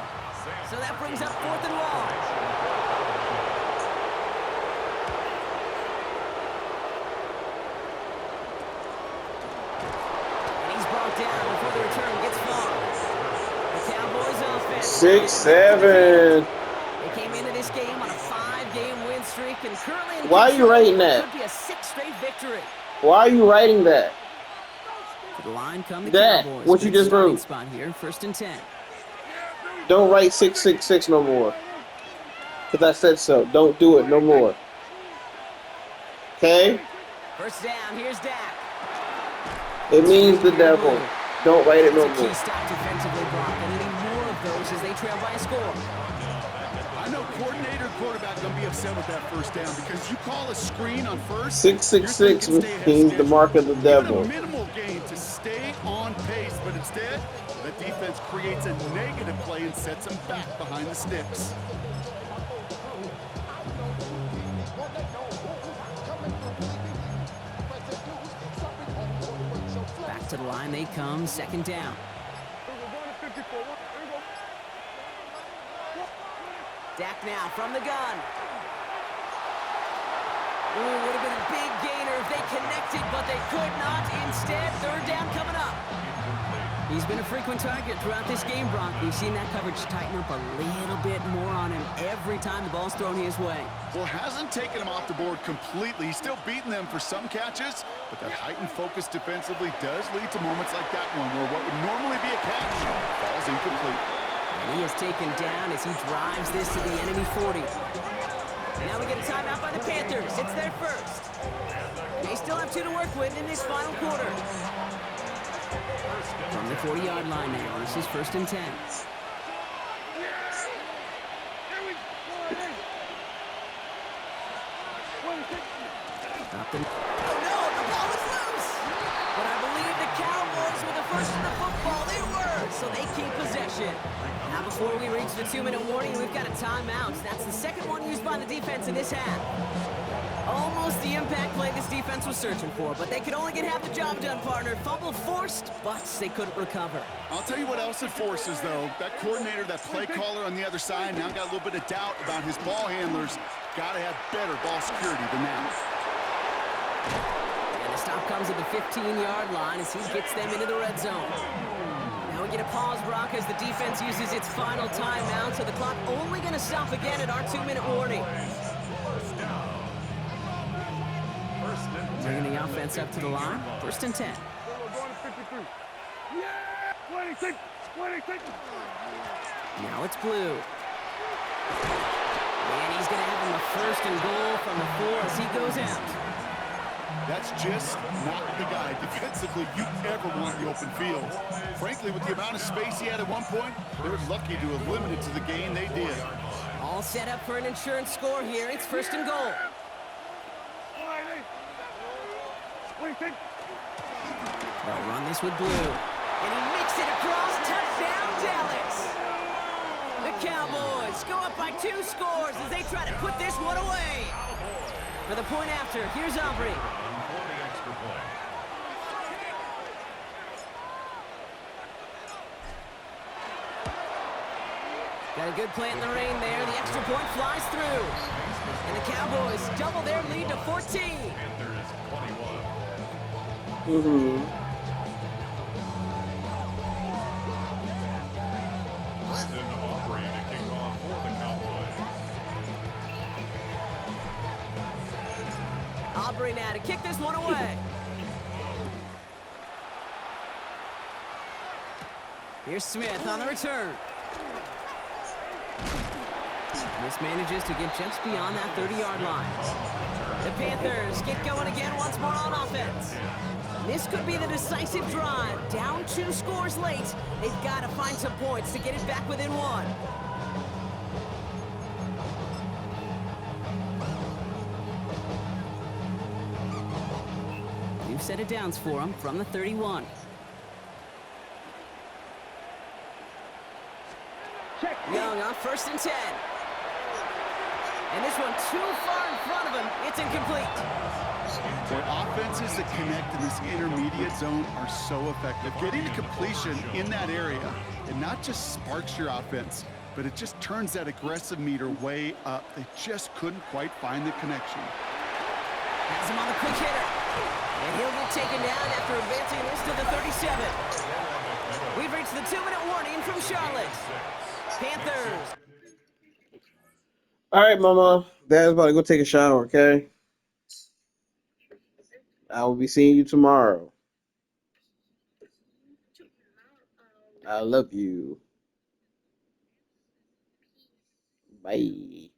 So that brings up 4th and long. Down before the return gets far. The Cowboys offense. 6-7. They came into this game on a 5-game win streak and currently in Why are you writing that? Could be a 6th straight victory. Why are you writing that? To the line come the That, Cowboys. what you Good just starting wrote. spot here, 1st and 10. Don't write 666 no more. Because I said so. Don't do it no more. Okay? First down, here's Dak. It means the devil. Don't write it no It's a key more. stop defensively, Brock. They need more of those as they trail by a score. I know coordinator and quarterback going to be upset with that first down because you call a screen on first. 666 you're thinking stay ahead means the schedule. mark of the Even devil. a minimal gain to stay on pace, but instead, the defense creates a negative play and sets them back behind the sticks. Back to the line they come, 2nd down. Dak now from the gun. Ooh, would have been a big gainer if they connected, but they could not. Instead, 3rd down coming up. He's been a frequent target throughout this game, Brock. We've seen that coverage tighten up a little bit more on him every time the ball's thrown his way. Well, hasn't taken him off the board completely. He's still beating them for some catches, but that heightened focus defensively does lead to moments like that one where what would normally be a catch falls incomplete. And he is taken down as he drives this to the enemy 40. And now we get a timeout by the Panthers. It's their first. They still have 2 to work with in this final quarter. From the 40-yard line now, this is 1st and 10. Oh no, the ball was loose! But I believe the Cowboys were the first in the football. They were, so they keep possession. Now before we reach the 2-minute warning, we've got a timeout. That's the second one used by the defense in this half. Almost the impact play this defense was searching for, but they could only get half the job done, partner. Fumble forced, but they couldn't recover. I'll tell you what else it forces, though. That coordinator, that play caller on the other side, now got a little bit of doubt about his ball handlers. Got to have better ball security than that. And the stop comes at the 15-yard line as he gets them into the red zone. Now we get a pause, Brock, as the defense uses its final timeout, so the clock only going to stop again at our 2-minute warning. Bringing the offense up to the line. 1st and 10. Now it's blue. And he's going to have him a 1st and goal from the 4 as he goes out. That's just not the guy defensively you ever want in the open field. Frankly, with the amount of space he had at one point, they were lucky to have limited to the gain they did. All set up for an insurance score here. It's 1st and goal. They'll run this with blue. And he makes it across. Touchdown, Dallas. The Cowboys go up by 2 scores as they try to put this one away. For the point after, here's Aubrey. Got a good play in the rain there. The extra point flies through. And the Cowboys double their lead to 14. Aubrey now to kick this one away. Here's Smith on the return. This manages to get just beyond that 30-yard line. The Panthers get going again once more on offense. This could be the decisive drive. Down 2 scores late. They've got to find some points to get it back within 1. New set of downs for them from the 31. Young on 1st and 10. And this one too far in front of him. It's incomplete. Boy, offenses that connect in this intermediate zone are so effective. Getting to completion in that area, it not just sparks your offense, but it just turns that aggressive meter way up. They just couldn't quite find the connection. Has him on the quick hitter. And he'll get taken down after advancing this to the 37. We've reached the 2-minute warning from Charlotte. Panthers. All right, Mama. Dad's about to go take a shower, okay? I will be seeing you tomorrow. I love you. Bye.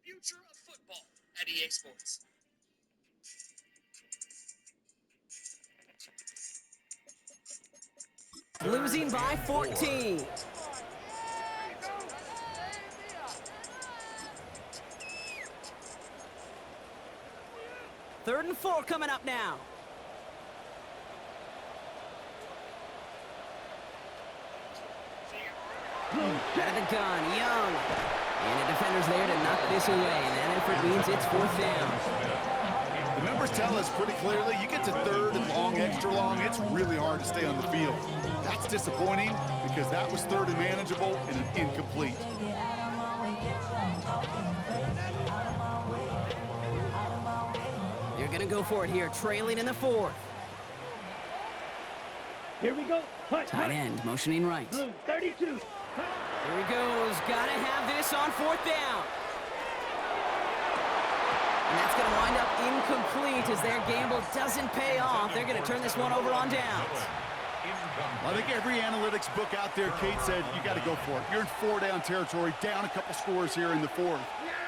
Future of football at EA Sports. Losing by 14. Third and 4 coming up now. Out of the gun, Young. And the defender's there to knock this away. And that effort means it's 4th down. The numbers tell us pretty clearly, you get to 3rd and long, extra long, it's really hard to stay on the field. That's disappointing because that was 3rd and manageable and an incomplete. They're going to go for it here, trailing in the 4th. Here we go. Tight end, motioning right. Blue, 32. Here he goes. Got to have this on 4th down. And that's going to wind up incomplete as their gamble doesn't pay off. They're going to turn this one over on downs. I think every analytics book out there, Kate said, you got to go for it. You're in 4-down territory, down a couple scores here in the 4th.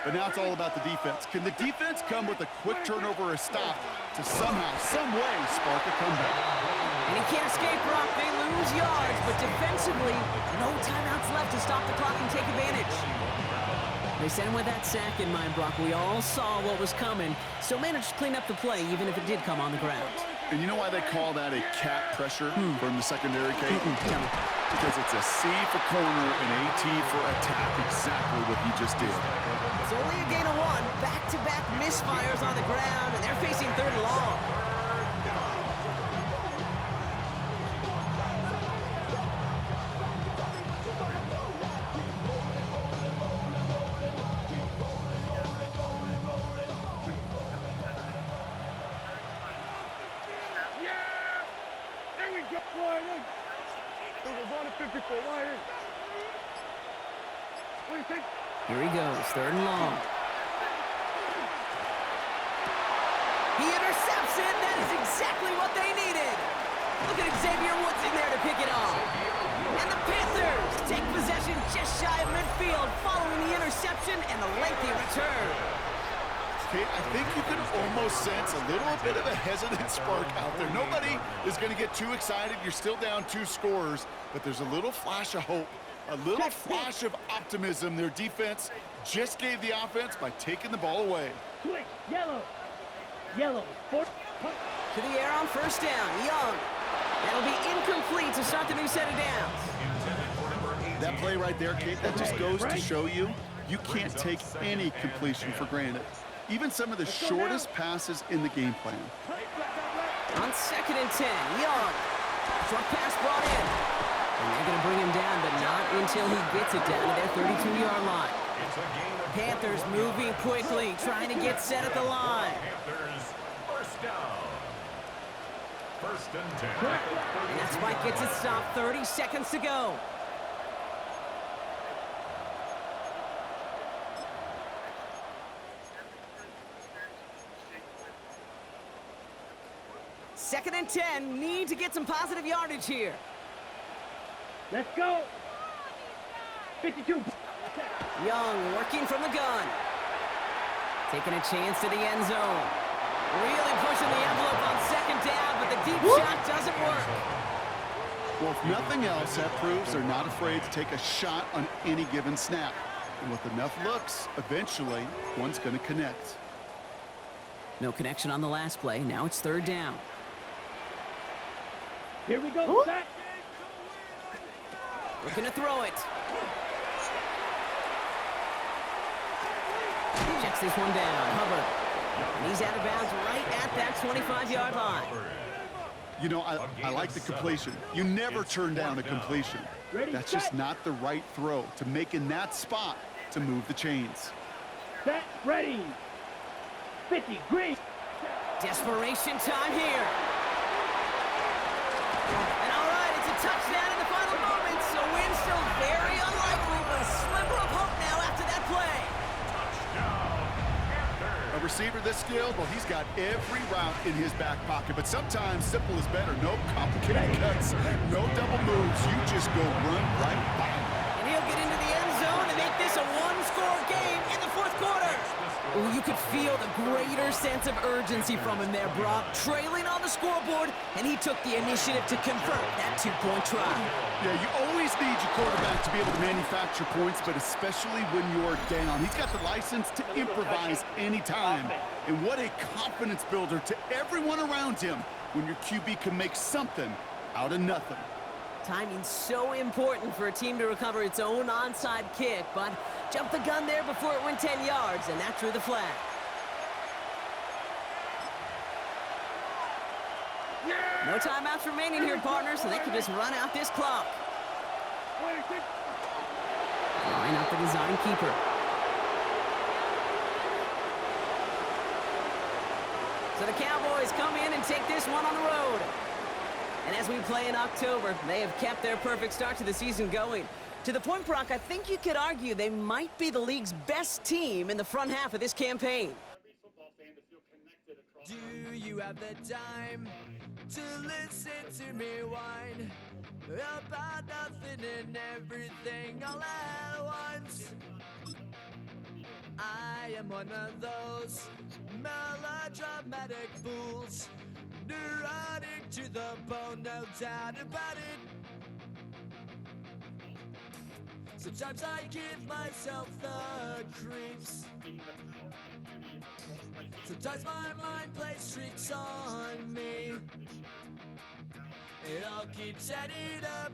But now it's all about the defense. Can the defense come with a quick turnover or a stop to somehow, some way, spark a comeback? And he can't escape, Brock. They lose yards, but defensively, no timeouts left to stop the clock and take advantage. They sent him with that sack in mind, Brock. We all saw what was coming, so managed to clean up the play, even if it did come on the ground. And you know why they call that a cat pressure from the secondary, Kate? Because it's a C for corner and a T for attack. Exactly what he just did. It's only a gain of 1. Back-to-back misfires on the ground, and they're facing 3rd and long. Here he goes, 3rd and long. He intercepts it. That is exactly what they needed. Look at Xavier Woods in there to pick it off. And the Panthers take possession just shy of midfield following the interception and the lengthy return. Kate, I think you can almost sense a little bit of a hesitant spark out there. Nobody is going to get too excited. You're still down 2 scorers, but there's a little flash of hope, a little flash of optimism. Their defense just gave the offense by taking the ball away. Switch, yellow. Yellow. To the air on 1st down, Young. That'll be incomplete to start the new set of downs. That play right there, Kate, that just goes to show you, you can't take any completion for granted. Even some of the shortest passes in the game plan. On 2nd and 10, Young. Short pass brought in. And they're going to bring him down, but not until he gets it down to their 32-yard line. Panthers moving quickly, trying to get set at the line. Panthers, 1st down. 1st and 10. And that spike gets it stopped, 30 seconds to go. Second and 10, need to get some positive yardage here. Let's go. 52. Young working from the gun. Taking a chance to the end zone. Really pushing the envelope on 2nd down, but the deep shot doesn't work. Well, if nothing else, that proves they're not afraid to take a shot on any given snap. And with enough looks, eventually, one's going to connect. No connection on the last play. Now it's 3rd down. Here we go. Back. Looking to throw it. Checks this one down. Hubbard. And he's out of bounds right at that 25-yard line. You know, I like the completion. You never turn down a completion. That's just not the right throw to make in that spot to move the chains. Set, ready. 50, green. Desperation time here. And all right, it's a touchdown in the final moments. So win still very unlikely, but a sliver of hope now after that play. A receiver this skilled, well, he's got every route in his back pocket, but sometimes simple is better. No complicated cuts, no double moves. You just go run right by him. And he'll get into the end zone and make this a one-score game in the 4th quarter. Ooh, you could feel the greater sense of urgency from him there, Brock. Trailing on the scoreboard, and he took the initiative to convert that 2-point try. Yeah, you always need your quarterback to be able to manufacture points, but especially when you're down. He's got the license to improvise anytime. And what a confidence builder to everyone around him when your QB can make something out of nothing. Timing's so important for a team to recover its own onside kick, but jumped the gun there before it went 10 yards, and that drew the flag. No timeouts remaining here, partners, so they can just run out this clock. Line up the design keeper. So the Cowboys come in and take this one on the road. And as we play in October, they have kept their perfect start to the season going. To the point, Brock, I think you could argue they might be the league's best team in the front half of this campaign. Do you have the time to listen to me whine about nothing and everything all at once? I am one of those melodramatic fools, neurotic to the bone, no doubt about it. Sometimes I give myself the creeps. Sometimes my mind plays tricks on me. It all keeps adding up.